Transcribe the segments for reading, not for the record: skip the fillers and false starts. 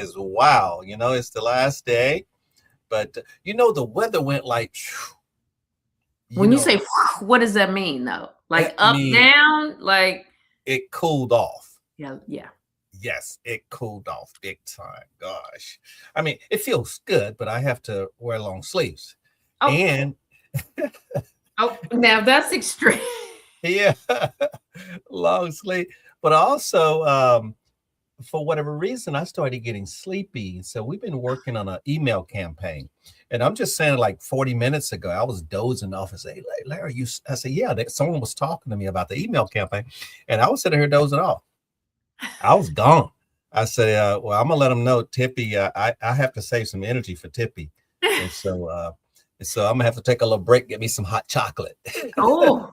is wow. It's the last day, but the weather went like, phew, When you say, what does that mean though? Like that up, mean down, like it cooled off. yeah, yeah. Yes, it cooled off big time. Gosh. I mean, it feels good, but I have to wear long sleeves. Oh, And now that's extreme. yeah, long sleeve. But also, for whatever reason, I started getting sleepy. So we've been working on an email campaign. And I'm just saying, like 40 minutes ago, I was dozing off and say, "Hey, Larry, I said, yeah, someone was talking to me about the email campaign. And I was sitting here dozing off. I was gone. I said, well, I'm gonna let them know, Tippi. I have to save some energy for Tippi, and so I'm gonna have to take a little break, get me some hot chocolate. Oh,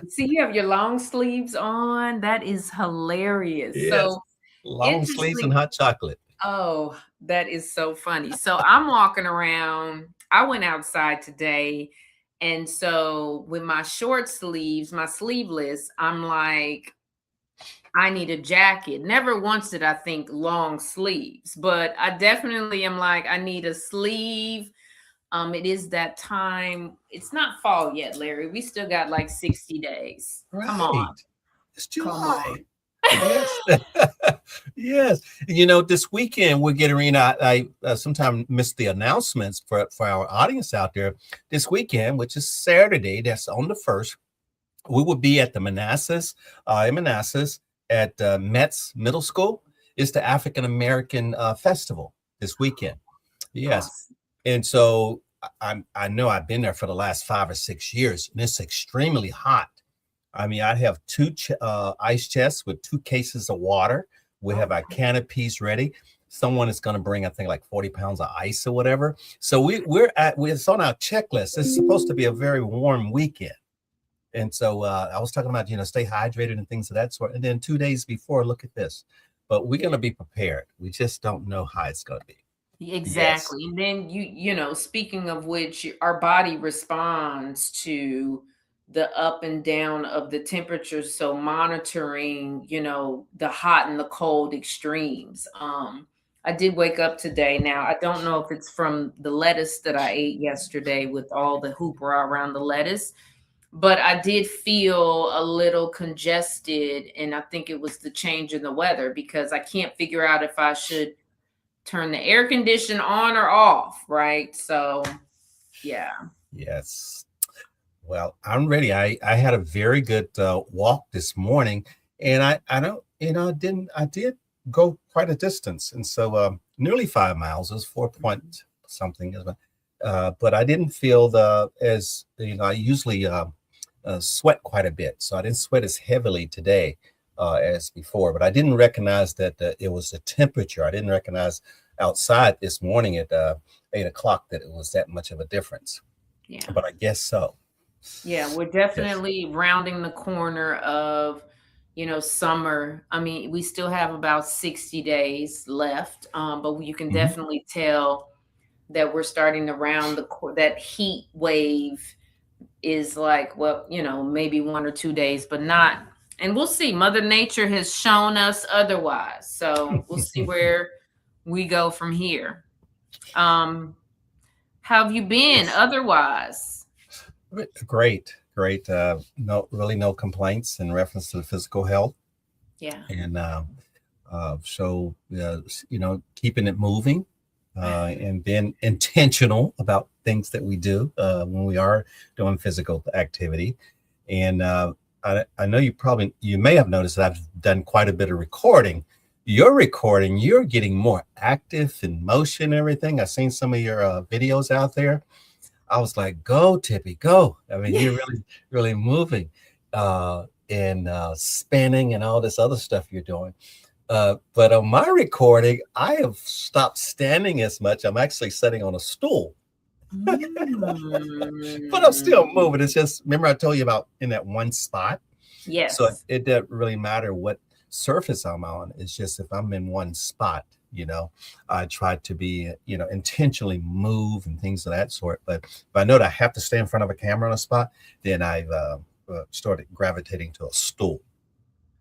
see, you have your long sleeves on. That is hilarious. Yes, So long sleeves and interesting. hot chocolate. Oh, that is so funny. So I'm walking around. I went outside today. And so with my short sleeves, my sleeveless, I'm like, I need a jacket. Never once did I think long sleeves, but I definitely am like, I need a sleeve. It is that time. It's not fall yet, Larry. We still got like 60 days. Come on. Right, it's Come July. on. Yes, yes. This weekend we're getting ready. I sometimes miss the announcements for our audience out there. This weekend, which is Saturday, that's on the first. We will be at the in Manassas at Metz Middle School. It's the African American Festival this weekend. Yes, Awesome. and so I know I've been there for the last 5 or 6 years, and it's extremely hot. I mean, I have two ice chests with 2 cases of water. We have our Okay. canopies ready. Someone is going to bring, I think, like 40 pounds of ice or whatever. So it's on our checklist. It's supposed to be a very warm weekend. And so I was talking about, stay hydrated and things of that sort. And then 2 days before, look at this. But we're going to be prepared. We just don't know how it's going to be. Yes. Exactly. And then speaking of which, our body responds to the up and down of the temperature. So monitoring, the hot and the cold extremes. I did wake up today. Now, I don't know if it's from the lettuce that I ate yesterday with all the hoopla around the lettuce, but I did feel a little congested. And I think it was the change in the weather because I can't figure out if I should turn the air condition on or off, right? So, yeah. Yes. Well, I'm ready. I had a very good walk this morning, and I don't, I did go quite a distance, and so nearly 5 miles. It was 4 point something, but I didn't feel I usually sweat quite a bit, so I didn't sweat as heavily today as before. But I didn't recognize that it was the temperature. I didn't recognize outside this morning at 8 o'clock that it was that much of a difference. Yeah. But I guess so. Yeah, we're Yes. definitely rounding the corner of, summer. I mean, we still have about 60 days left, but you can Mhm. definitely tell that we're starting to round that heat wave is like, well, maybe 1 or 2 days, but not. And we'll see. Mother Nature has shown us otherwise. So we'll see where we go from here. Um, how have you been Yes. otherwise? Great, great. No, really no complaints in reference to the physical health, Yeah. and so keeping it moving, and being intentional about things that we do when we are doing physical activity. And I know you may have noticed that I've done quite a bit of recording. You're recording. You're getting more active in motion. And everything. I've seen some of your videos out there. I was like, "Go, Tippi, go!" I mean, you're really, really moving, and spinning and all this other stuff you're doing. But on my recording, I have stopped standing as much. I'm actually sitting on a stool, but I'm still Mm. moving. It's just, remember I told you about in that one spot. So Yes. it doesn't really matter what surface I'm on. It's just if I'm in one spot, I try to be, intentionally move and things of that sort. But if I know that I have to stay in front of a camera on a spot, then I've started gravitating to a stool.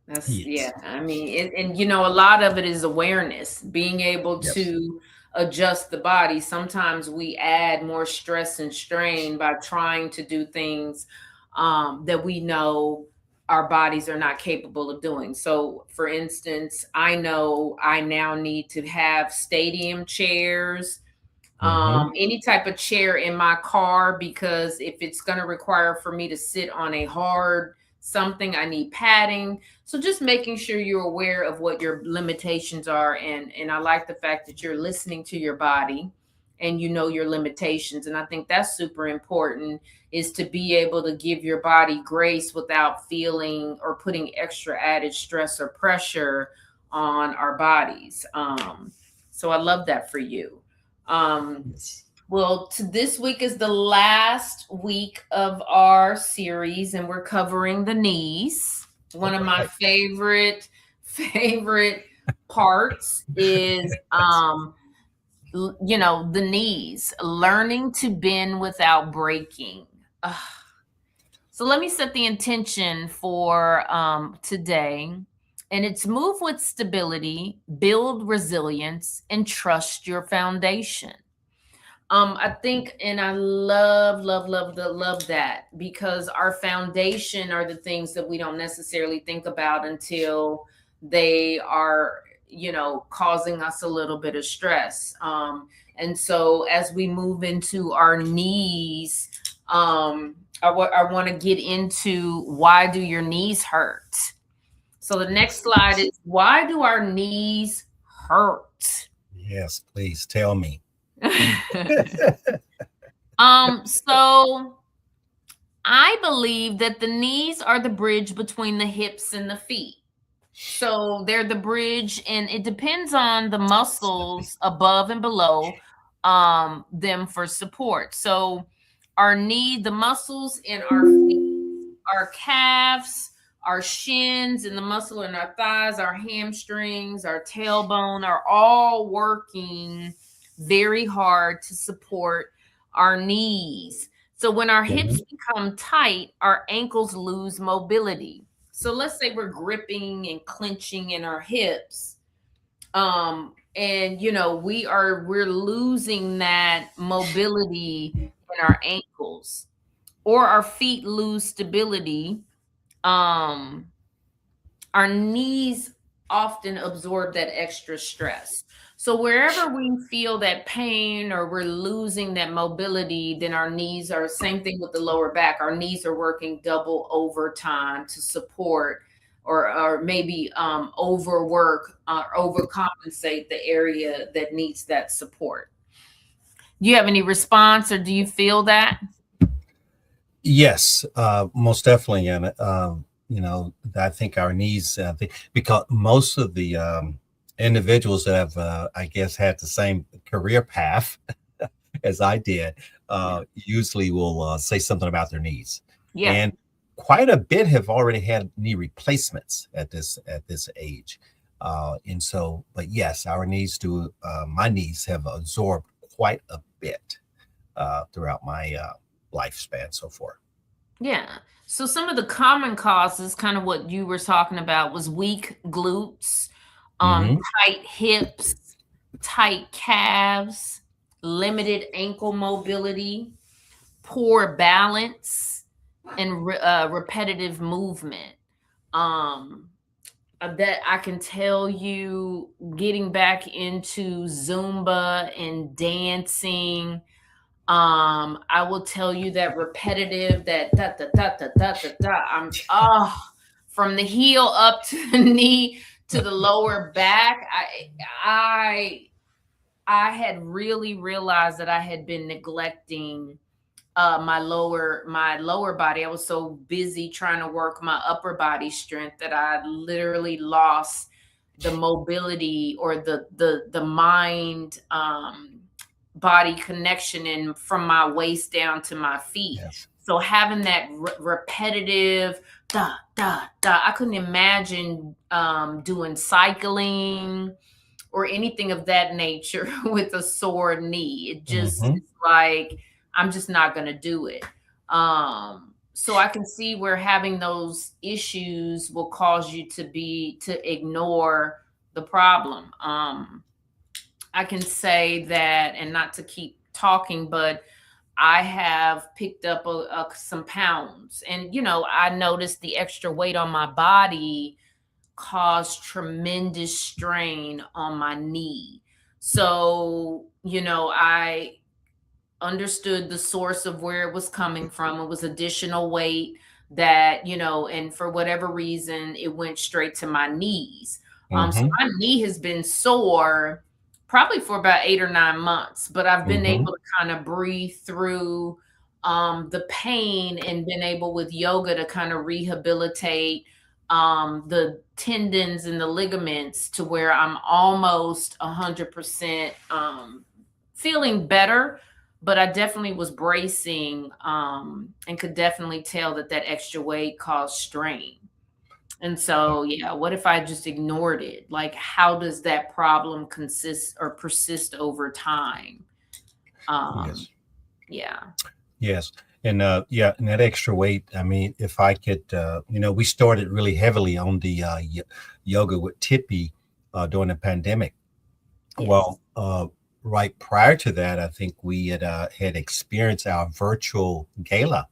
That's yeah. Yes. I mean, and a lot of it is awareness, being able Yes. to adjust the body. Sometimes we add more stress and strain by trying to do things that we know our bodies are not capable of doing. So, for instance, I know I now need to have stadium chairs, Hmm. any type of chair in my car, because if it's going to require for me to sit on a hard something, I need padding. So just making sure you're aware of what your limitations are, and I like the fact that you're listening to your body and you know your limitations, and I think that's super important, is to be able to give your body grace without feeling or putting extra added stress or pressure on our bodies. So I love that for you. um, Yes. well, this week is the last week of our series, and we're covering the knees. One All of my right. favorite parts is, Yes. the knees, learning to bend without breaking. Ugh. So let me set the intention for today. And it's move with stability, build resilience, and trust your foundation. I think, and I love that, because our foundation are the things that we don't necessarily think about until they are, causing us a little bit of stress. And so as we move into our knees, I want to get into, why do your knees hurt? So the next slide is, why do our knees hurt? Yes, please tell me. So I believe that the knees are the bridge between the hips and the feet. So they're the bridge, and it depends on the Snippy. muscles above and below them for support. So the muscles in our feet, our calves, our shins, and the muscle in our thighs, our hamstrings, our tailbone are all working very hard to support our knees. So when our hips Mhm. become tight, our ankles lose mobility. So let's say we're gripping and clenching in our hips, and we're losing that mobility in our ankles, or our feet lose stability. um our knees often absorb that extra stress. So wherever we feel that pain or we're losing that mobility, then our knees are, same thing with the lower back. Our knees are working double overtime to support, or maybe overwork or overcompensate the area that needs that support. Do you have any response, or do you feel that? Yes, most definitely. And, I think our needs, because most of the individuals that have, I guess, had the same career path as I did, Yeah. usually will say something about their needs. Yeah. And quite a bit have already had knee replacements at this age. And so, but yes, our needs do, my needs have absorbed quite a bit throughout my lifespan so far. Yeah. So some of the common causes, kind of what you were talking about, was weak glutes, Hmm. tight hips, tight calves, limited ankle mobility, poor balance, and repetitive movement. Um, that I can tell you, getting back into Zumba and dancing, I will tell you that repetitive, that da da da da da da da. From the heel up to the knee to the lower back. I I had really realized that I had been neglecting my lower body. I was so busy trying to work my upper body strength that I literally lost the mobility, or the mind body connection, in from my waist down to my feet. Yes. So having that repetitive da da da, I couldn't imagine doing cycling or anything of that nature with a sore knee. It just, Hmm. it's like, I'm just not going to do it. so I can see where having those issues will cause you to ignore the problem. I can say that, and not to keep talking, but I have picked up some pounds, and I noticed the extra weight on my body caused tremendous strain on my knee. So, I understood the source of where it was coming from. It was additional weight that, and for whatever reason, it went straight to my knees. So Mm-hmm. my knee has been sore probably for about 8 or 9 months, but I've been Mm-hmm. able to kind of breathe through the pain, and been able with yoga to kind of rehabilitate the tendons and the ligaments to where I'm almost 100% feeling better, but I definitely was bracing, and could definitely tell that that extra weight caused strain. And so, yeah, what if I just ignored it? Like, how does that problem consist or persist over time? Um, Yes. yeah. Yes. And yeah, and that extra weight. I mean, if I could, we started really heavily on the yoga with Tippi during the pandemic. Yes. Well, right prior to that, I think we had experienced our virtual gala.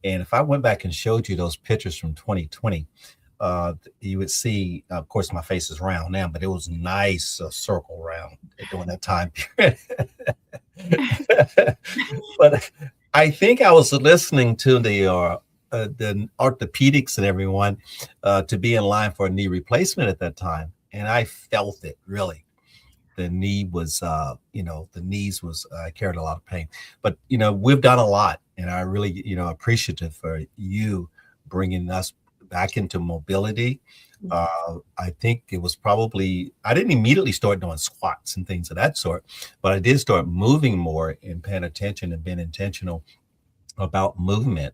And if I went back and showed you those pictures from 2020, you would see, of course, my face is round now, but it was nice circle round during that time period. But I think I was listening to the orthopedics and everyone to be in line for a knee replacement at that time, and I felt it really. The knee was, the knees was carried a lot of pain, but we've done a lot, and I really, appreciative for you bringing us back into mobility. I think it was probably I didn't immediately start doing squats and things of that sort, but I did start moving more and paying attention and being intentional about movement.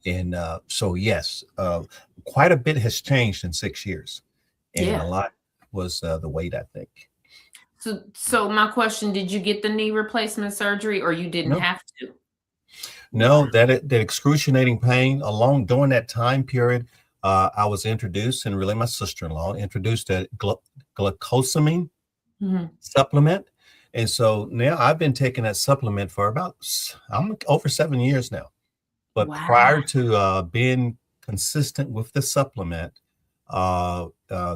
And so, yes, quite a bit has changed in 6 years, and a Yeah. lot was the weight, I think. So my question, did you get the knee replacement surgery, or you didn't No, have to? Wow. no, that excruciating pain along during that time period, I was introduced, and really my sister-in-law introduced a glucosamine Mhm. supplement. And so now I've been taking that supplement for I'm over 7 years now. But Wow. prior to being consistent with the supplement,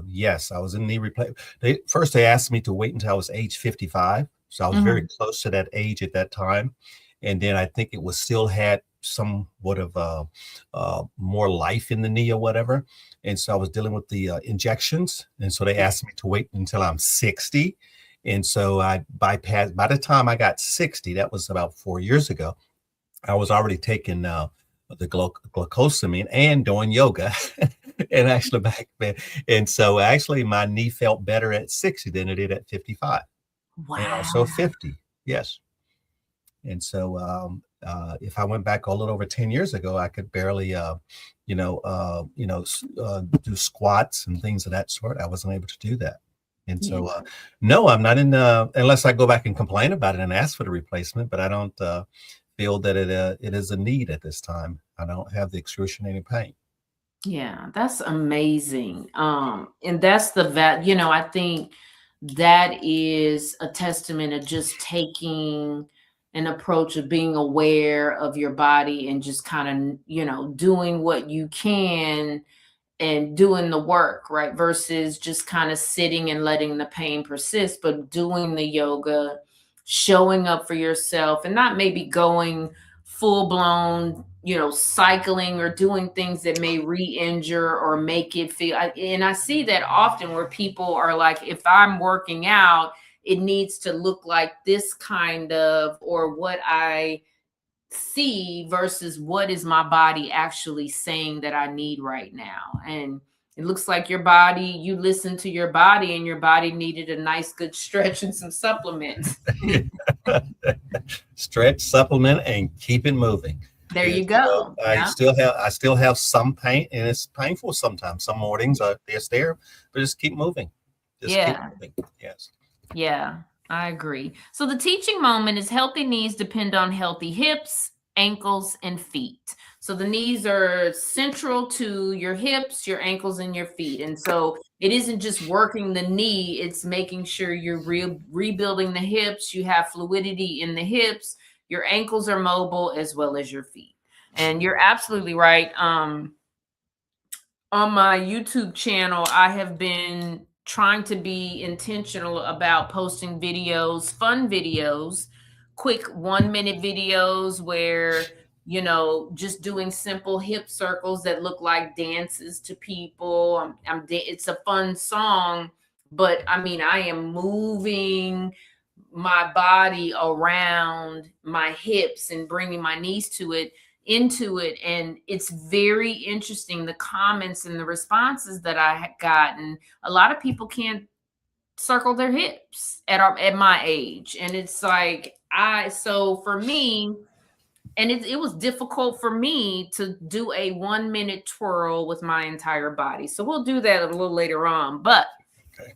yes, I was in knee replacement. They asked me to wait until I was age 55, so I was very Mhm. close to that age at that time. And then I think it was still had somewhat of more life in the knee or whatever. And so I was dealing with the injections, and so they Yeah. asked me to wait until I'm 60. And so I bypassed. By the time I got 60, that was about 4 years ago. I was already taking the glucosamine and doing yoga, and actually back then. And so actually, my knee felt better at 60 than it did at 55, and also Wow. 50. Yes. And so, if I went back a little over 10 years ago, I could barely, do squats and things of that sort. I wasn't able to do that. And Yeah. so, no, I'm not in, unless I go back and complain about it and ask for the replacement, but I don't feel that it is a need at this time. I don't have the excruciating pain. Yeah, that's amazing. And that's I think that is a testament of just taking an approach of being aware of your body, and just kind of, doing what you can and doing the work, right? Versus just kind of sitting and letting the pain persist, but doing the yoga, showing up for yourself, and not maybe going full blown, cycling or doing things that may re injure or make it feel. And I see that often where people are like, if I'm working out, it needs to look like this kind of, or what I see versus what is my body actually saying that I need right now. And it looks like you listened to your body, and your body needed a nice good stretch and some supplements. Stretch, supplement, and keep it moving. There And you so go. Yeah. I still have some pain, and it's painful sometimes. Some mornings it's there, but just keep moving. Just keep Yeah. moving. Yes. Yeah. I agree. So the teaching moment is healthy knees depend on healthy hips, ankles, and feet. So the knees are central to your hips, your ankles, and your feet. And so it isn't just working the knee, it's making sure you're rebuilding the hips, you have fluidity in the hips, your ankles are mobile as well as your feet. And you're absolutely right. On my YouTube channel, I have been trying to be intentional about posting videos, fun videos, quick 1 minute videos where, just doing simple hip circles that look like dances to people. It's a fun song, but I mean, I am moving my body around my hips and bringing my knees to it into it, and it's very interesting the comments and the responses that I had gotten. A lot of people can't circle their hips at my age, and it's like so for me, and it was difficult for me to do a 1 minute twirl with my entire body. So we'll do that a little later on, but Okay.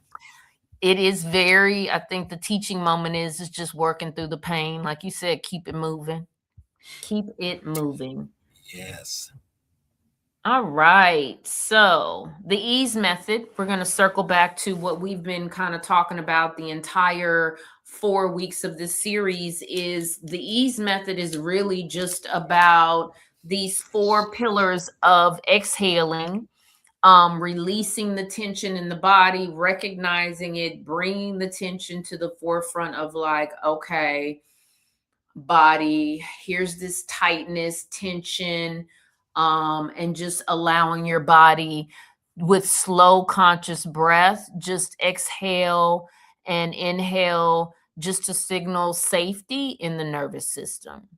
it is very, I think the teaching moment is just working through the pain. Like you said, keep it moving. Keep it moving. Yes. All right. So the ease method, we're going to circle back to what we've been kind of talking about the entire 4 weeks of this series. Is the ease method is really just about these 4 pillars of exhaling, releasing the tension in the body, recognizing it, bringing the tension to the forefront of like, okay, body, here's this tightness, tension, and just allowing your body with slow conscious breath, just exhale and inhale just to signal safety in the nervous system.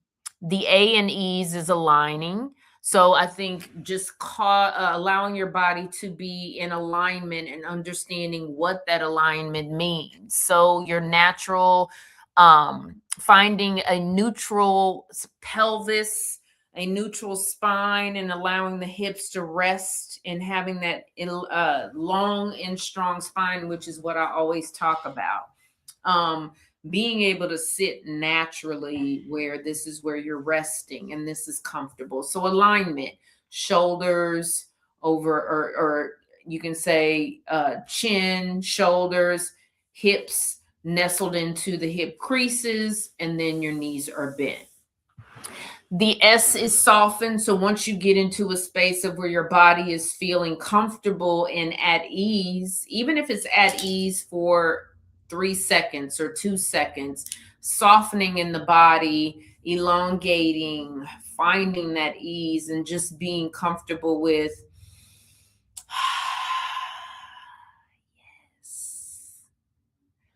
The A and E's is aligning. So I think just allowing your body to be in alignment and understanding what that alignment means. So your natural, finding a neutral pelvis, a neutral spine, and allowing the hips to rest and having that long and strong spine, which is what I always talk about. Being able to sit naturally where this is where you're resting and this is comfortable. So alignment, shoulders over, or you can say chin, shoulders, hips nestled into the hip creases, and then your knees are bent. The S is softened. So once you get into a space of where your body is feeling comfortable and at ease, even if it's at ease for 3 seconds or 2 seconds, softening in the body, elongating, finding that ease, and just being comfortable with.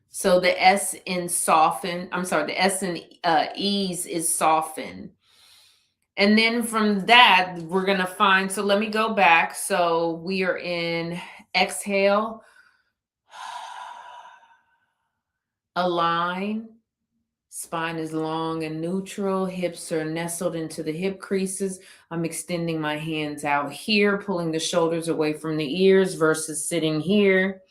So the S in soften, I'm sorry, the S in ease is soften. And then from that, we're going to find, so let me go back. So we are in exhale, align, spine is long and neutral, hips are nestled into the hip creases. I'm extending my hands out here, pulling the shoulders away from the ears versus sitting here.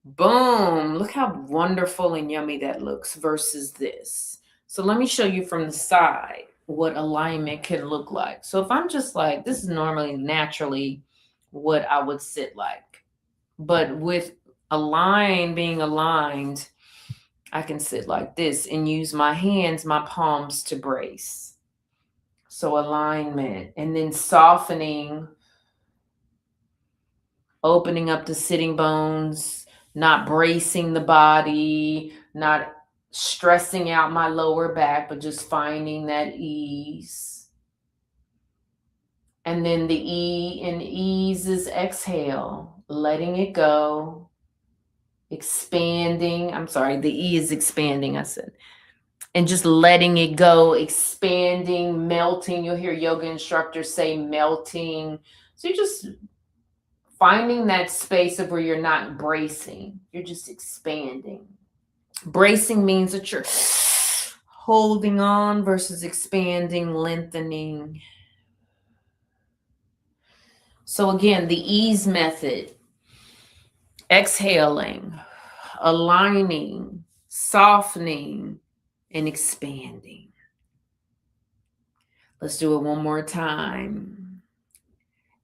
Boom. Look how wonderful and yummy that looks versus this. So let me show you from the side what alignment can look like. So if I'm just like, this is normally naturally what I would sit like. But with being aligned, I can sit like this and use my hands, my palms to brace. So alignment, and then softening, opening up the sitting bones, not bracing the body, not stressing out my lower back, but just finding that ease. And then the E in ease is exhale, letting it go, expanding. I'm sorry, the E is expanding, I said. And just letting it go, expanding, melting. You'll hear yoga instructors say melting. So you're just finding that space of where you're not bracing, you're just expanding. Bracing means that you're holding on versus expanding, lengthening. So again, the ease method, exhaling, aligning, softening, and expanding. Let's do it one more time.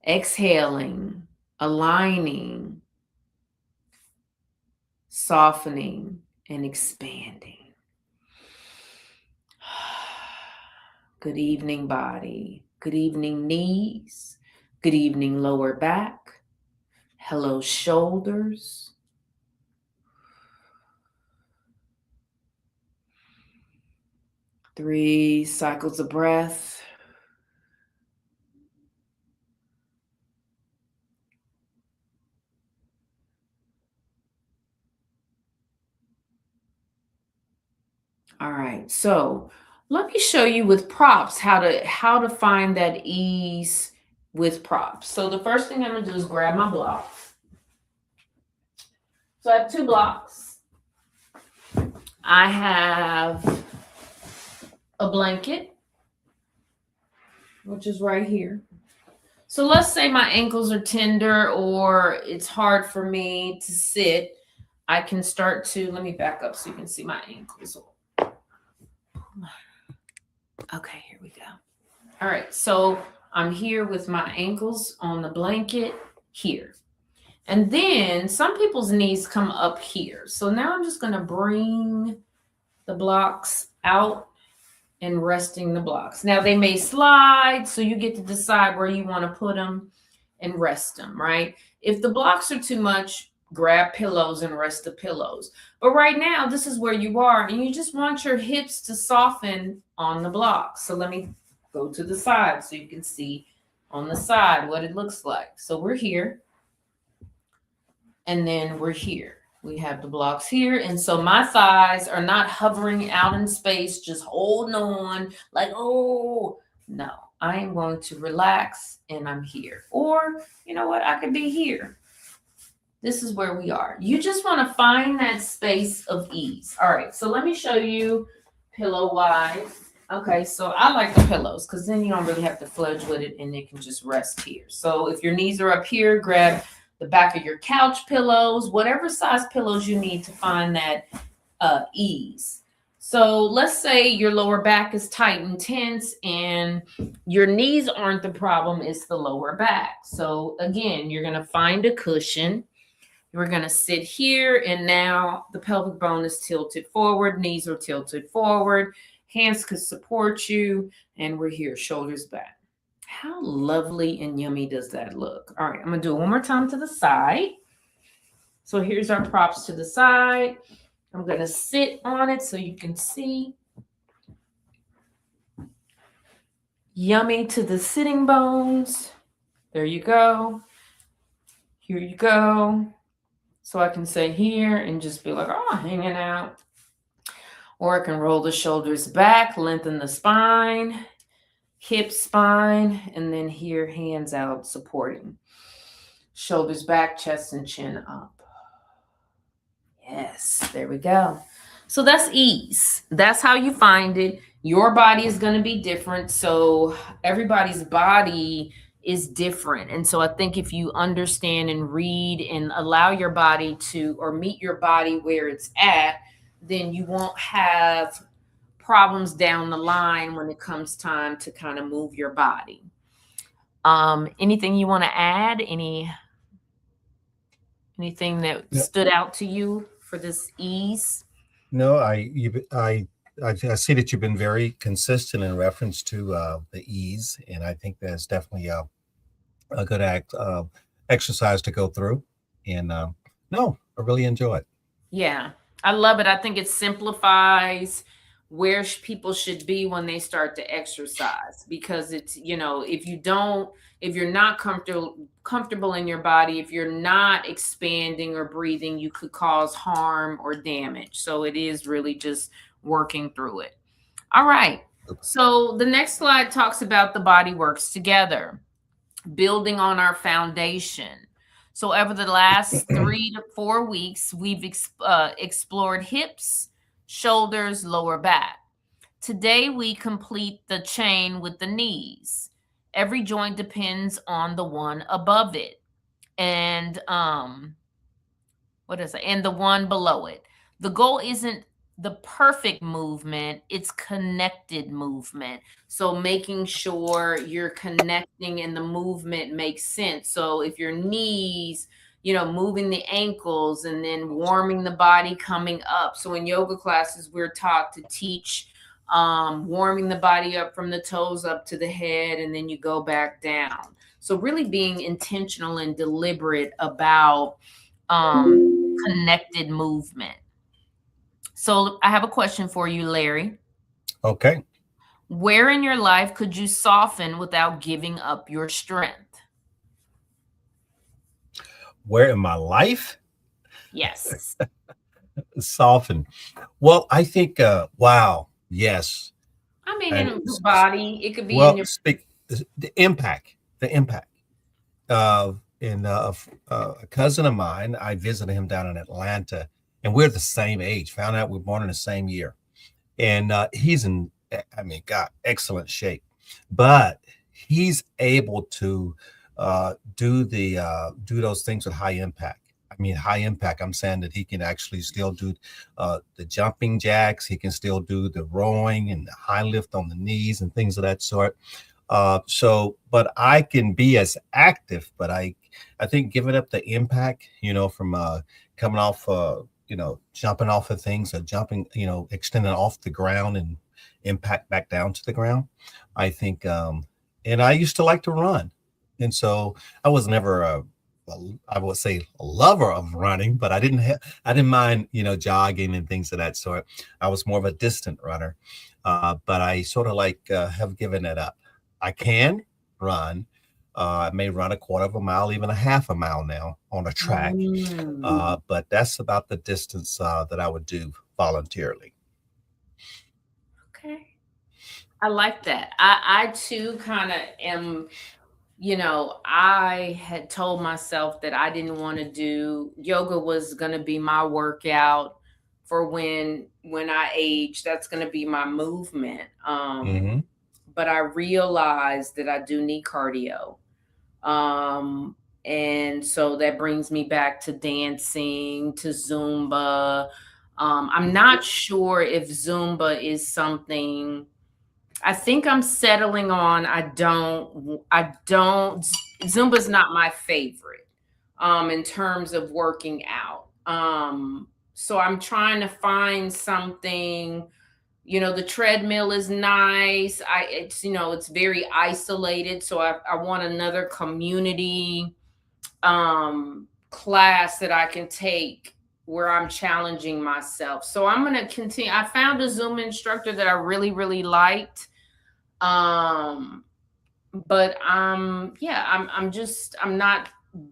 Exhaling, aligning, softening, and expanding. Good evening, body. Good evening, knees. Good evening, lower back. Hello, shoulders. 3 cycles of breath. All right. So let me show you with props how to find that ease with props. So the first thing I'm gonna do is grab my block. So I have 2 blocks. I have a blanket, which is right here. So let's say my ankles are tender or it's hard for me to sit. I can start to, let me back up so you can see my ankles. Okay, here we go. All right, so I'm here with my ankles on the blanket here. And then some people's knees come up here. So now I'm just gonna bring the blocks out and resting the blocks. Now they may slide, so you get to decide where you want to put them and rest them, right? If the blocks are too much, grab pillows and rest the pillows. But right now, this is where you are, and you just want your hips to soften on the blocks. So let me go to the side so you can see on the side what it looks like. So we're here, and then we're here. We have the blocks here. And so my thighs are not hovering out in space, just holding on like, oh, no, I am going to relax and I'm here. Or, you know what? I could be here. This is where we are. You just want to find that space of ease. All right. So let me show you pillow wise. Okay. So I like the pillows because then you don't really have to fudge with it and it can just rest here. So if your knees are up here, grab the back of your couch pillows, whatever size pillows you need to find that ease. So let's say your lower back is tight and tense and your knees aren't the problem, it's the lower back. So again, you're going to find a cushion. We're going to sit here and now the pelvic bone is tilted forward, knees are tilted forward, hands could support you, and we're here, shoulders back. How lovely and yummy does that look? All right, I'm going to do it one more time to the side. So here's our props to the side. I'm going to sit on it so you can see. Yummy to the sitting bones. There you go. Here you go. So I can say here and just be like, oh, hanging out. Or I can roll the shoulders back, lengthen the spine, hip, spine, and then here, hands out, supporting. Shoulders back, chest and chin up. Yes, there we go. So that's ease. That's how you find it. Your body is going to be different. So everybody's body is different. And so I think if you understand and read and allow your body to, or meet your body where it's at, then you won't have problems down the line when it comes time to kind of move your body. Anything you want to add? Anything that stood out to you for this ease? No, I see that you've been very consistent in reference to the ease, and I think that's definitely a good exercise to go through. And no, I really enjoy it. Yeah, I love it. I think it simplifies where people should be when they start to exercise because it's, if you're not comfortable in your body, if you're not expanding or breathing, you could cause harm or damage. So it is really just working through it. All right. So the next slide talks about the body works together, building on our foundation. So over the last 3 to 4 weeks, we've explored hips, shoulders, lower back. Today, we complete the chain with the knees. Every joint depends on the one above it. And what is it? And the one below it. The goal isn't the perfect movement, it's connected movement. So making sure you're connecting and the movement makes sense. So if your knees, moving the ankles and then warming the body coming up. So in yoga classes, we're taught to teach warming the body up from the toes up to the head, and then you go back down. So really being intentional and deliberate about connected movement. So I have a question for you, Larry. Okay. Where in your life could you soften without giving up your strength? Where in my life? Yes. Soften. Well, I think, wow, yes. I mean, in And your body, it could be in well, your. speak the impact. And a cousin of mine, I visited him down in Atlanta, and we're the same age. Found out we're born in the same year, and he's in, I mean, God, excellent shape, but he's able to do those things with high impact. I mean, high impact. I'm saying that he can actually still do the jumping jacks. He can still do the rowing and the high lift on the knees and things of that sort. But I can be as active, but I think giving up the impact, from coming off, jumping off of things or jumping, extending off the ground and impact back down to the ground. I think, and I used to like to run. And so I was never I would say a lover of running, but I didn't mind, jogging and things of that sort. I was more of a distant runner. But I sort of like have given it up. I can run. I may run a quarter of a mile, even a half a mile now on a track. Mm, But that's about the distance that I would do voluntarily. okay. I like that. I too kind of am, I had told myself that I didn't want to do yoga was going to be my workout for when I age. That's going to be my movement. Hmm. But I realized that I do need cardio. Um, and so that brings me back to dancing, to Zumba. I'm not sure if Zumba is something. I think I'm settling on. I don't. Zumba's not my favorite in terms of working out. So I'm trying to find something. The treadmill is nice. It's very isolated. So I want another community class that I can take where I'm challenging myself. So I'm going to continue. I found a Zoom instructor that I really, really liked. Um, but yeah, I'm not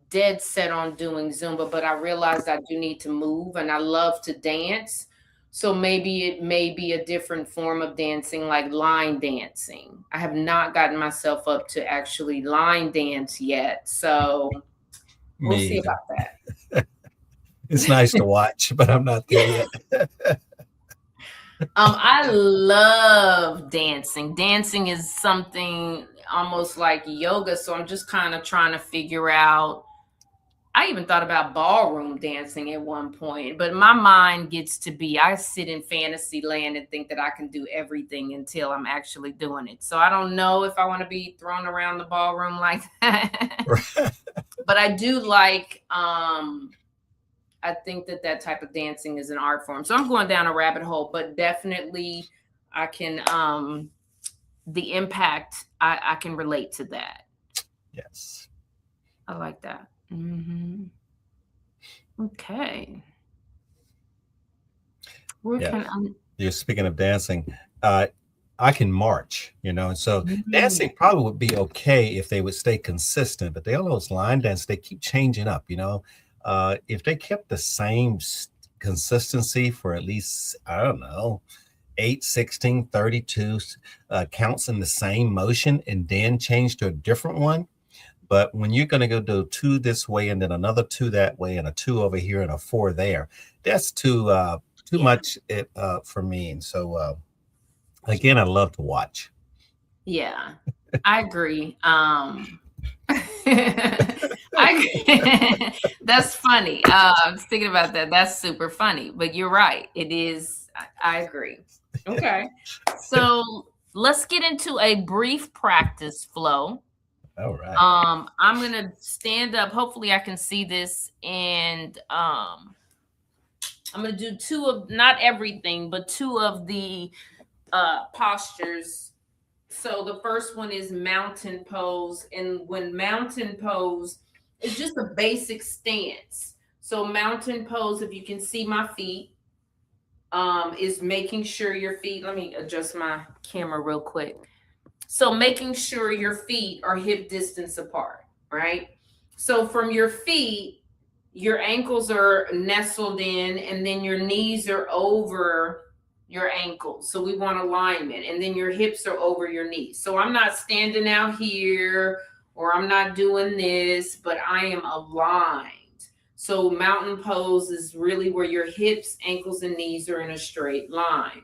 dead set on doing Zumba, but I realized I do need to move and I love to dance. So maybe it may be a different form of dancing, like line dancing. I have not gotten myself up to actually line dance yet. So we'll Me see either. about It's nice to watch, but I'm not there that. yet. I love dancing. Dancing is something almost like yoga. So I'm just kind of trying to figure out. I even thought about ballroom dancing at one point, but my mind gets to be I sit in fantasy land and think that I can do everything until I'm actually doing it. So I don't know if I want to be thrown around the ballroom like that. But I do like I think that that type of dancing is an art form. So I'm going down a rabbit hole, but definitely I can the impact I can relate to that. Yes. I like that. Okay. We Yeah. can You're speaking of dancing. Uh, I can march, and so mm, dancing probably would be okay if they would stay consistent, but they all those line dance, they keep changing up, if they kept the same consistency for at least, I don't know, 8, 16, 32 counts in the same motion and then change to a different one. But when you're going to go do two this way and then another two that way and a two over here and a four there, that's too yeah. much for me. And so again, I love to watch. Yeah. I agree. I that's funny. I was thinking about that. That's super funny. But you're right. It is I agree. Okay. So let's get into a brief practice flow. All right. I'm gonna stand up. Hopefully I can see this, and I'm gonna do two of, not everything, but two of the postures. So the first one is mountain pose. And when mountain pose, it's just a basic stance. So mountain pose, if you can see my feet, is making sure your feet, let me adjust my camera real quick. So making sure your feet are hip distance apart, right? So from your feet, your ankles are nestled in, and then your knees are over your ankles. So we want alignment. And then your hips are over your knees. So I'm not standing out here, or I'm not doing this, but I am aligned. So mountain pose is really where your hips, ankles, and knees are in a straight line.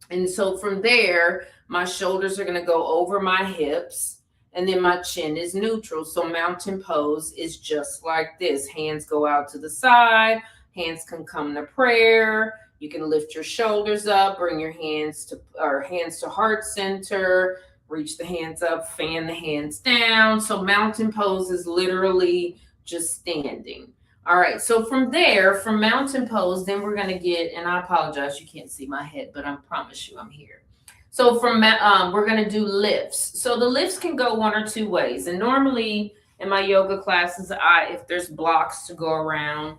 And so from there, my shoulders are going to go over my hips, and then my chin is neutral. So mountain pose is just like this. Hands go out to the side, hands can come to prayer. You can lift your shoulders up, bring your hands to heart center, reach the hands up, fan the hands down. So mountain pose is literally just standing. All right, so from there, from mountain pose, then we're gonna get, and I apologize, you can't see my head, but I promise you I'm here. So we're gonna do lifts. So the lifts can go one or two ways, and normally in my yoga classes, if there's blocks to go around,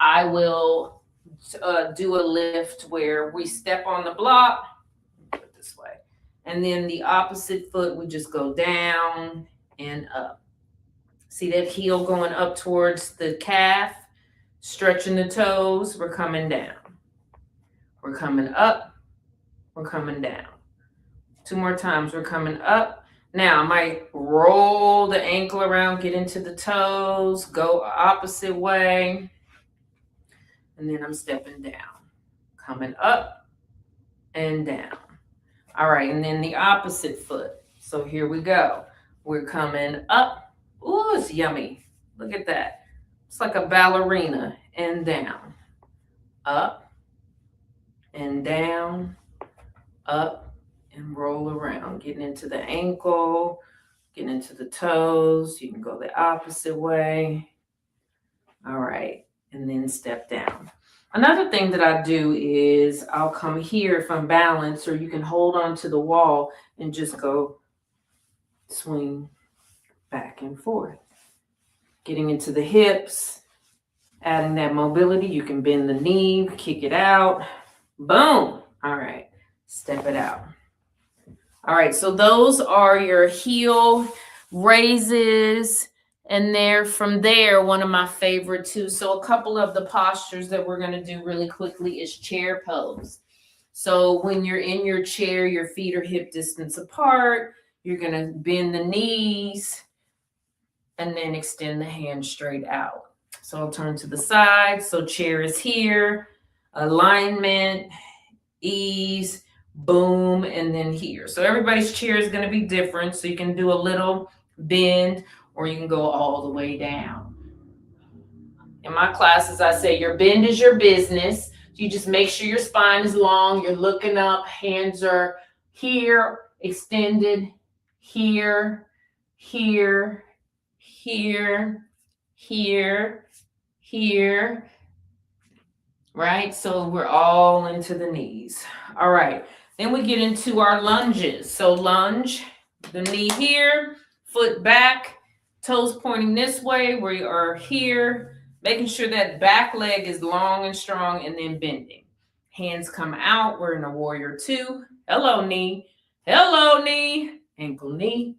I will do a lift where we step on the block, put it this way, and then the opposite foot we just go down and up. See that heel going up towards the calf, stretching the toes. We're coming down. We're coming up. We're coming down. Two more times. We're coming up. Now I might roll the ankle around, get into the toes, go opposite way. And then I'm stepping down, coming up and down. All right. And then the opposite foot. So here we go. We're coming up. Ooh, it's yummy. Look at that. It's like a ballerina, and down, up and down, up and roll around, getting into the ankle, getting into the toes. You can go the opposite way. All right. And then step down. Another thing that I do is I'll come here if I'm balanced, or you can hold on to the wall and just go swing back and forth. Getting into the hips, adding that mobility. You can bend the knee, kick it out. Boom. All right. Step it out. All right. So those are your heel raises. And from there, one of my favorite too. So a couple of the postures that we're going to do really quickly is chair pose. So when you're in your chair, your feet are hip distance apart. You're going to bend the knees and then extend the hands straight out. So I'll turn to the side. So chair is here, alignment, ease, boom, and then here. So everybody's chair is going to be different. So you can do a little bend, or you can go all the way down. In my classes, I say your bend is your business. You just make sure your spine is long. You're looking up. Hands are here, extended, here, here, here, here, here, right? So we're all into the knees. All right. Then we get into our lunges. So lunge, the knee here, foot back, toes pointing this way. We are here, making sure that back leg is long and strong, and then bending. Hands come out. We're in a warrior two. Hello, knee. Hello, knee. Ankle, knee.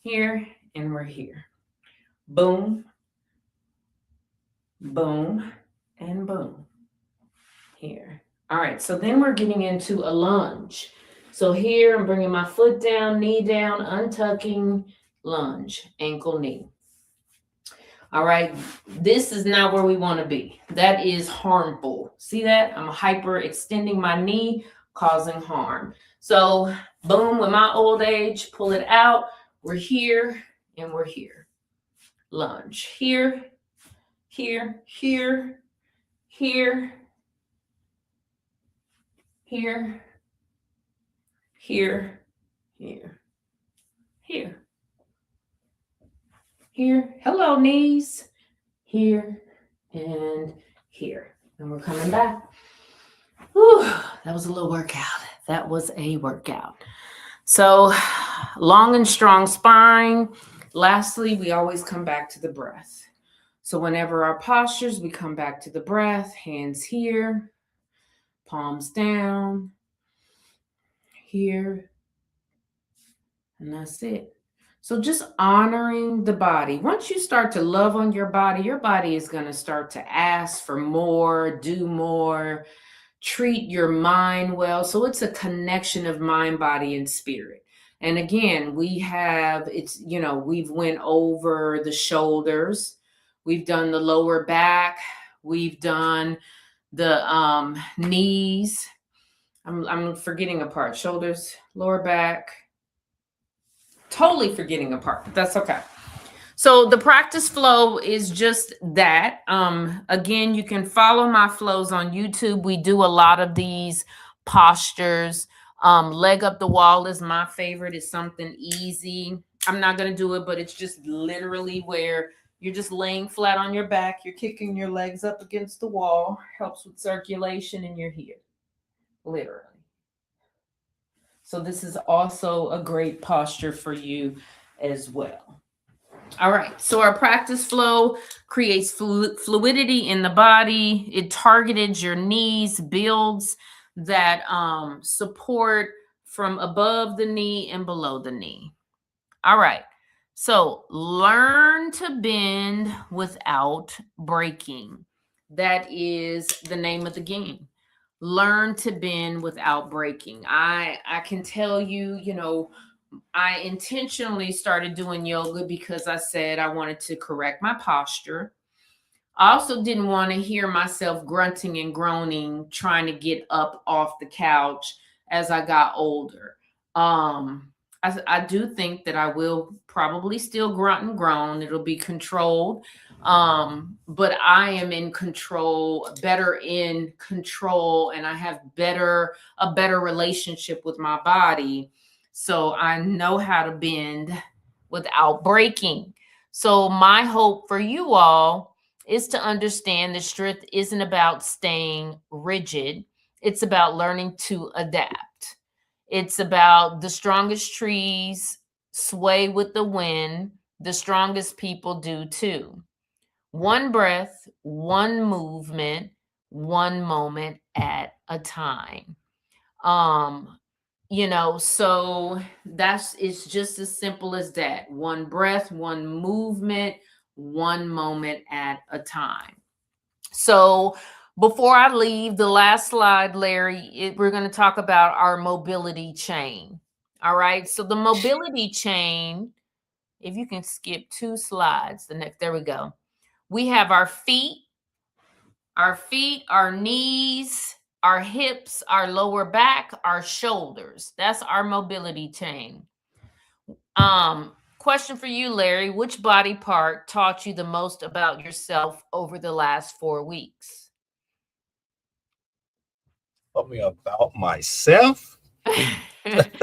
Here, and we're here. Boom, boom, and boom. Here. All right, so then we're getting into a lunge. So here I'm bringing my foot down, knee down, untucking, lunge, ankle, knee. All right, this is not where we want to be. That is harmful. See that? I'm hyper extending my knee, causing harm. So boom, with my old age, pull it out. We're here and we're here. Lunge. Here, here, here, here, here, here, here, here, here. Hello, knees. Here and here. And we're coming back. Whew, that was a little workout. That was a workout. So, long and strong spine. Lastly, we always come back to the breath. So, whenever our postures, we come back to the breath, hands here, palms down, here, and that's it. So, just honoring the body. Once you start to love on your body is going to start to ask for more, do more, treat your mind well. So it's a connection of mind, body, and spirit. And again, we have it's we've went over the shoulders, we've done the lower back, we've done the knees. I'm forgetting a part. Shoulders, lower back. Totally forgetting a part, but that's okay. So the practice flow is just that. Again, you can follow my flows on YouTube. We do a lot of these postures. Leg up the wall is my favorite. It's something easy. I'm not going to do it, but it's just literally where you're just laying flat on your back. You're kicking your legs up against the wall. Helps with circulation and you're here. Literally. So this is also a great posture for you as well. All right. So our practice flow creates fluidity in the body. It targeted your knees, builds that support from above the knee and below the knee. All right. So learn to bend without breaking. That is the name of the game. Learn to bend without breaking. I can tell you, I intentionally started doing yoga because I said I wanted to correct my posture. I also didn't want to hear myself grunting and groaning trying to get up off the couch as I got older. I do think that I will probably still grunt and groan. It'll be controlled. But I am in control, better in control, and I have a better relationship with my body. So I know how to bend without breaking. So my hope for you all is to understand that strength isn't about staying rigid. It's about learning to adapt. It's about the strongest trees sway with the wind. The strongest people do too. One breath, one movement, one moment at a time. Um, so it's just as simple as that. One breath, one movement, one moment at a time. So before I leave, the last slide, Larry, we're going to talk about our mobility chain. All right. So the mobility chain, if you can skip 2 slides, there we go. We have our feet, our knees, our hips, our lower back, our shoulders. That's our mobility chain. Question for you, Larry. Which body part taught you the most about yourself over the last 4 weeks? Tell me about myself. They're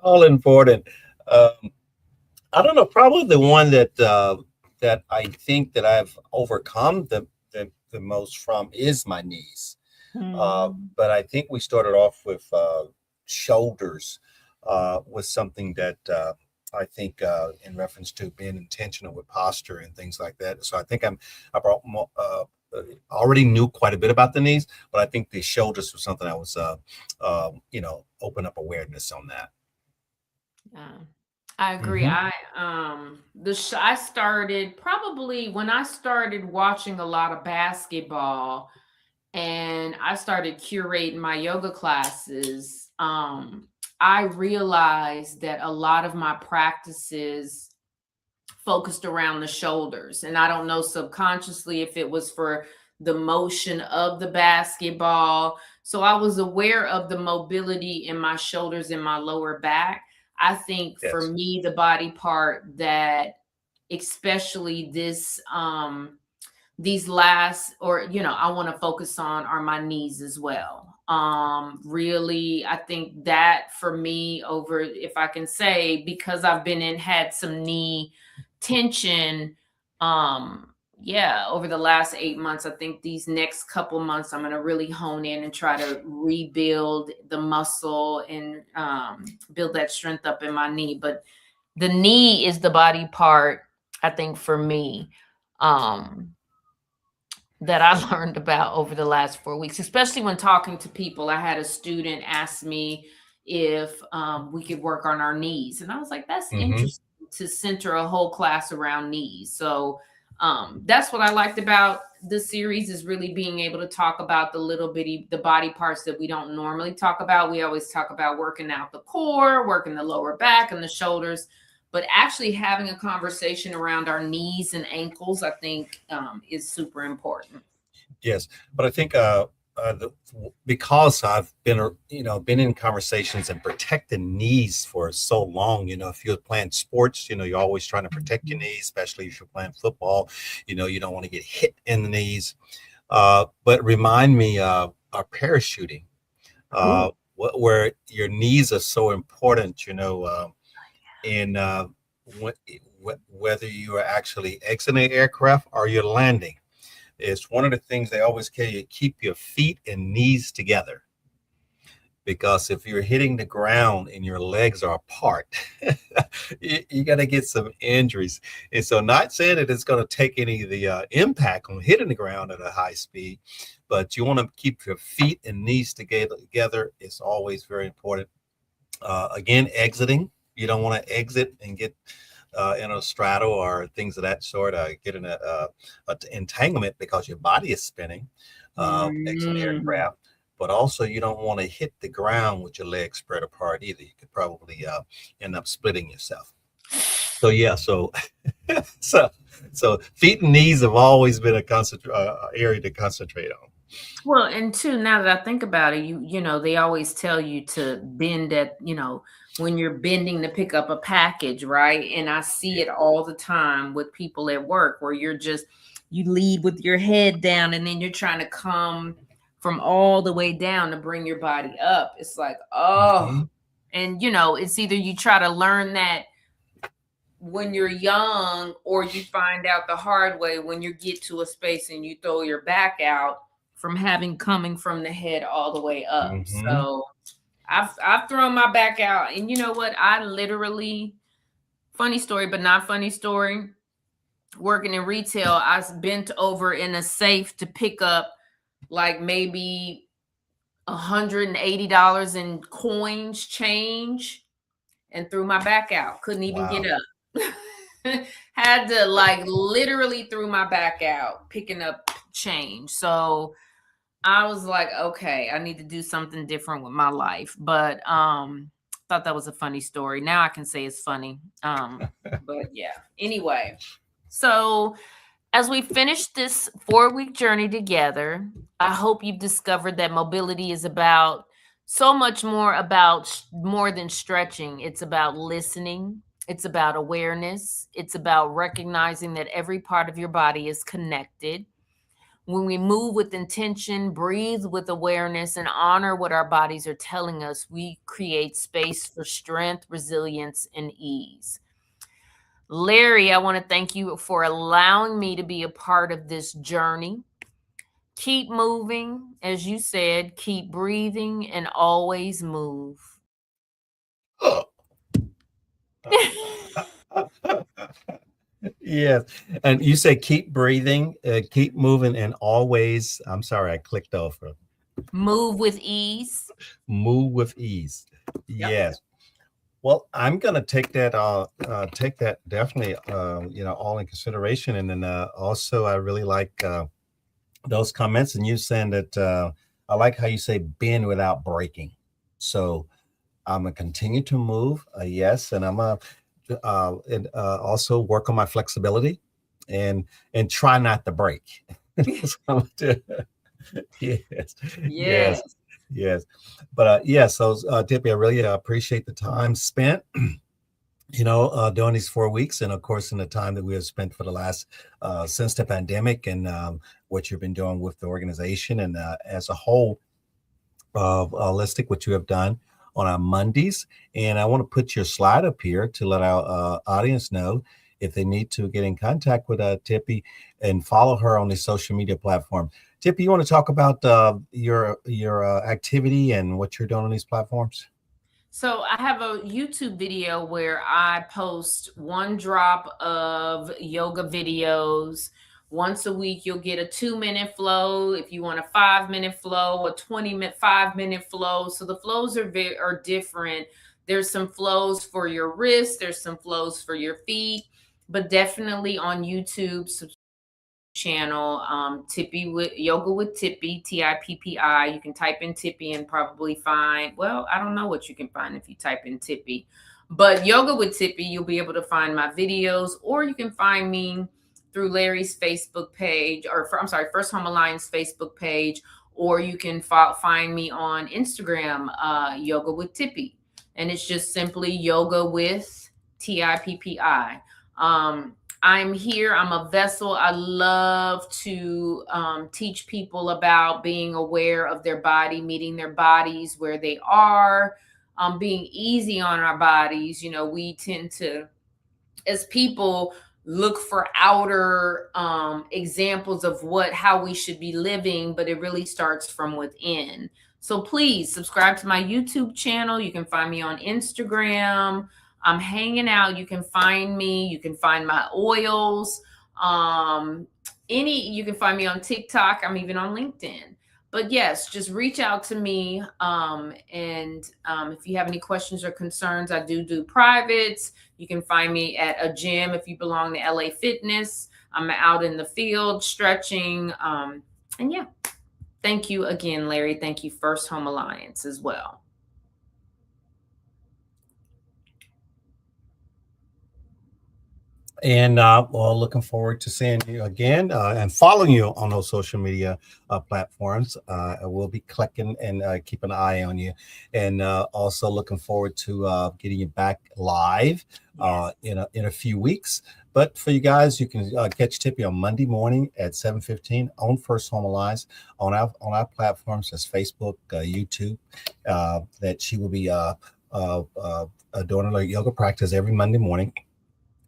all important. I don't know. Probably the one that I think that I've overcome the most from is my knees. But I think we started off with shoulders was something that I think in reference to being intentional with posture and things like that. So I think I brought more, already knew quite a bit about the knees, but I think the shoulders was something I was open up awareness on that. Yeah, I agree. Hmm. I started probably when I started watching a lot of basketball and I started curating my yoga classes. I realized that a lot of my practices focused around the shoulders. And I don't know subconsciously if it was for the motion of the basketball. So I was aware of the mobility in my shoulders and my lower back. I think for Yes. me, the body part that, especially these last, or I want to focus on are my knees as well. Really, I think that for me, over, if I can say, because I've been in had some knee tension, yeah, over the last 8 months, I think these next couple months I'm going to really hone in and try to rebuild the muscle and build that strength up in my knee. But the knee is the body part, I think, for me, um that I learned about over the last 4 weeks, especially when talking to people. I had a student ask me if we could work on our knees. And I was like, that's Hmm. interesting to center a whole class around knees. So that's what I liked about the series, is really being able to talk about the body parts that we don't normally talk about. We always talk about working out the core, working the lower back and the shoulders, but actually having a conversation around our knees and ankles, I think, is super important. Yes, but I think because I've been been in conversations and protecting knees for so long. If you're playing sports, you're always trying to protect your Mhm. knees, especially if you're playing football. You don't want to get hit in the knees. But remind me, parachuting, Ooh. where your knees are so important. In whether you are actually exiting an aircraft or you're landing. It's one of the things they always tell you: keep your feet and knees together. Because if you're hitting the ground and your legs are apart, you got to get some injuries. And so, not saying that it's going to take any of the impact on hitting the ground at a high speed, but you want to keep your feet and knees together. It's always very important. Again, exiting. You don't want to exit and get in a straddle or things of that sort, get in a entanglement because your body is spinning, exiting Mm. aircraft. But also, you don't want to hit the ground with your legs spread apart either. You could probably end up splitting yourself. So yeah, so so feet and knees have always been a area to concentrate on. Well, and two, now that I think about it, they always tell you to bend at, when you're bending to pick up a package, right? And I see Yeah. it all the time with people at work, where you lead with your head down, and then you're trying to come from all the way down to bring your body up. It's like, oh, Hmm. and it's either you try to learn that when you're young, or you find out the hard way when you get to a space and you throw your back out from having coming from the head all the way up. Hmm. So I've thrown my back out, and you know what? I literally, funny story, but not funny story. Working in retail, I bent over in a safe to pick up like maybe $180 in coins change, and threw my back out. Couldn't even get Wow. up. Had to, like, literally threw my back out picking up change. So I was like, okay, I need to do something different with my life. But thought that was a funny story. Now I can say it's funny. But yeah. Anyway, so as we finish this 4 week journey together, I hope you've discovered that mobility is about so much more about more than stretching. It's about listening, it's about awareness, it's about recognizing that every part of your body is connected. When we move with intention, breathe with awareness, and honor what our bodies are telling us, we create space for strength, resilience, and ease. Larry, I want to thank you for allowing me to be a part of this journey. Keep moving, as you said, keep breathing, and always move. Yes. And you say keep breathing, keep moving, and always, I'm sorry, I clicked over. Move with ease. Move with ease. Yep. Yes. Well, I'm going to take that definitely, all in consideration. And then also, I really like those comments, and you saying that I like how you say bend without breaking. So I'm gonna continue to move, yes, and I'm gonna and also work on my flexibility, and try not to break. So yes, yes, Yes. yes. But yeah, so Tippy, I really appreciate the time spent. during these 4 weeks, and of course, in the time that we have spent for the last since the pandemic, and what you've been doing with the organization and as a whole of Holistic, what you have done on our Mondays. And I want to put your slide up here to let our audience know if they need to get in contact with Tippi and follow her on the social media platform. Tippi, you want to talk about your activity and what you're doing on these platforms? So I have a YouTube video where I post one drop of yoga videos. Once a week, you'll get a 2-minute flow. If you want a 5-minute flow, a 20-minute, 5-minute flow. So the flows are different. There's some flows for your wrists. There's some flows for your feet, but definitely on YouTube, channel, Tippi with Yoga with Tippi, Tippi. You can type in Tippi and probably find, well, I don't know what you can find if you type in Tippi, but Yoga with Tippi, you'll be able to find my videos, or you can find me through Larry's Facebook page, or I'm sorry, First Home Alliance Facebook page, or you can find me on Instagram, Yoga with Tippi, and it's just simply Yoga with Tippi. I'm here. I'm a vessel. I love to teach people about being aware of their body, meeting their bodies where they are, being easy on our bodies. We tend to, as people, look for outer examples of how we should be living, but it really starts from within. So please subscribe to my YouTube channel. You can find me on Instagram. I'm hanging out. You can find me. You can find my oils. You can find me on TikTok. I'm even on LinkedIn. But yes, just reach out to me. And if you have any questions or concerns, I do privates. You can find me at a gym if you belong to LA Fitness. I'm out in the field stretching. And yeah, thank you again, Larry. Thank you, First Home Alliance, as well. And well, looking forward to seeing you again and following you on those social media platforms. I will be clicking and keep an eye on you. And also looking forward to getting you back live in a few weeks. But for you guys, you can catch Tippi on Monday morning at 7:15 on First Home Alliance on our platforms. That's Facebook, YouTube. That she will be doing a yoga practice every Monday morning.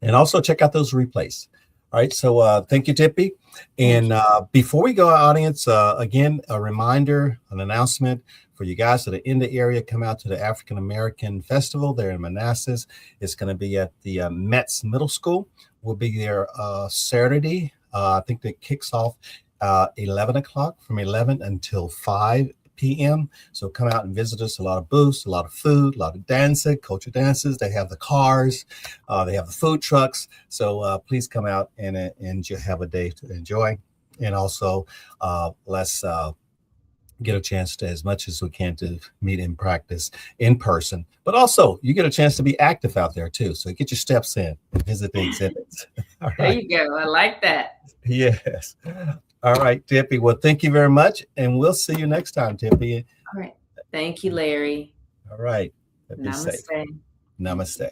And also check out those replays. All right. So thank you, Tippi. And before we go, audience, again, a reminder, an announcement for you guys that are in the area. Come out to the African American Festival there in Manassas. It's going to be at the Metz Middle School. We'll be there Saturday. I think that kicks off 11 o'clock, from 11 until 5 p.m. So come out and visit us. A lot of booths, a lot of food, a lot of dancing, culture dances. They have the cars, they have the food trucks. So please come out and have a day to enjoy. And also let's get a chance to, as much as we can, to meet and practice in person. But also you get a chance to be active out there too. So get your steps in and visit the exhibits. All right. There you go. I like that. Yes. All right, Tippi. Well, thank you very much. And we'll see you next time, Tippi. All right. Thank you, Larry. All right. Namaste. Namaste.